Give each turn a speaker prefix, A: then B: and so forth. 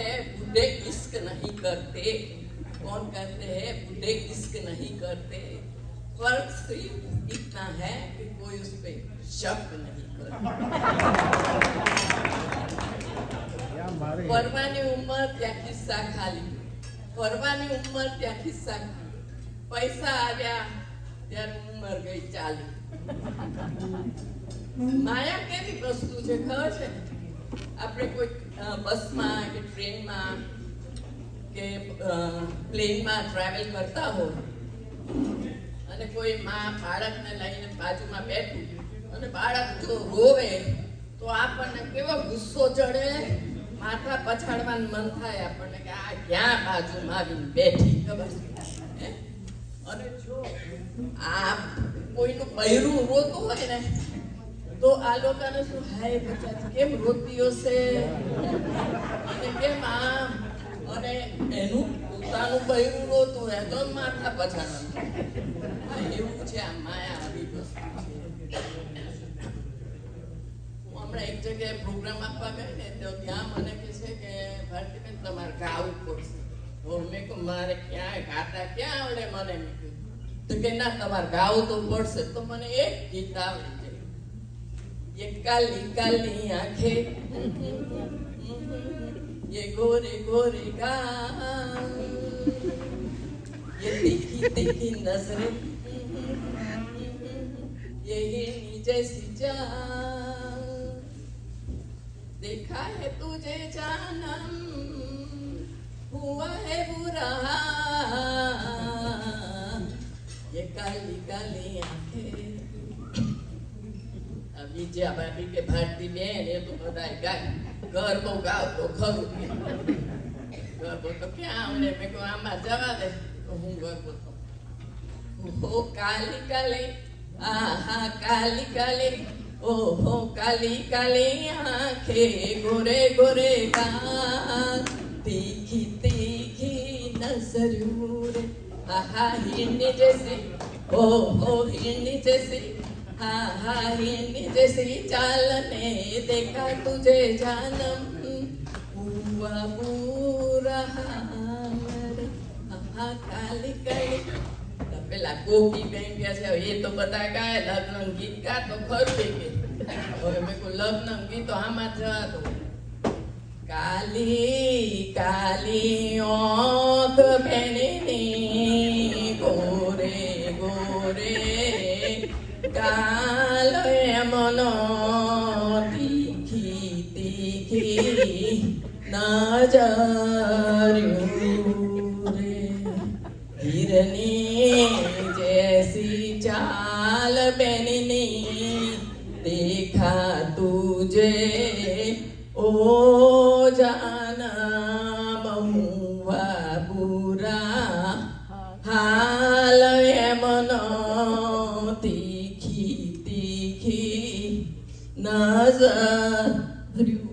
A: हैं बूढ़े इश्क नहीं करते, कौन कहते हैं बूढ़े इश्क नहीं करते, फर्क सिर्फ इतना है कि कोई उस पर शक नहीं करता। फरવાની ઉંમર ત્યાં કિસ્સા ખાલી, ફરવાની ઉંમર ત્યાં કિસ્સા ખાલી, પૈસા આવ્યા ત્યારે ઉંમર ગઈ ચાલી। માયા કેવી વસ્તુ છે ખબર છે? આપણે કોઈ બસમાં કે ટ્રેનમાં કે પ્લેનમાં ટ્રાવેલ કરતા હોય અને કોઈ માં બાળકને લઈને બાજુમાં બેઠું અને બાળક જો રોવે તો આપણને કેવો ગુસ્સો ચડે, માથા પછાડવાનું મન થાય આપણને કે આ ક્યાં બાજુમાં આવીને બેઠી ખબર છે। અને જો આ કોઈનું બૈરું રોતું હોય ને તો આ લોકોને શું હાય બચ્ચા કેમ રોતી હશે અને કેમ આમ, અને એનું પોતાનું બૈરું રોતું હોય તો માથા પછાડવાનું। એવું છે આ માયા આવી વસ્તુ છે। હું હમણાં એક જગ્યાએ પ્રોગ્રામ આપવા ગઈ ને તો ત્યાં મને કહે છે કે ભારતીબેન તમારે ગાવું પડશે। તો મેં કહું મારે ક્યાંય ગાતા ક્યાં આવડે મને, મેં કીધું તો કે ના તમારે ગાવું તો પડશે। તો મને એક ગીત આવડે છે, ये काली काली आंखें, ये गोरे गोरे गाल, ये तीखी तीखी नजरें, ये हिरनी जैसी चाल, देखा है तुझे जानम, हुआ है बुरा, ये काली काली आंखें। विजया भाभी के भारती बेन ये तो बताए गाय गरबो गाओ तो खरू गरबो तो क्या हमने मेरे को आमा जवा दे तो हूँ गरबो तो हो काली काली आहा काली काली ओ हो काली काली आंखें गोरे गोरे गाल तीखी तीखी नजरूं रे आहा हिरनी जैसी ओ हो हिरनी जैसी हाँ हाँ हिरनी जैसी चालने देखा तुझे जानम हुआ बुरा हाँ काली काली। પેલા ગોપી બેન કે છે એ તો બધા ગાય લગ્ન ગીત ગા તો ખરું કે હવે મેં કોઈ લગ્ન ગીતો આમાં જવા દો। કાલી કાલી ઓંખ બેની ગોરે ગોરે गाल मनो तीखी तीखी नजरूं रे हिरनी जैसी चाल बेननी देखा तुझे ओ जानम हुआ बुरा हाल मनो तीखी तीखी नजरूं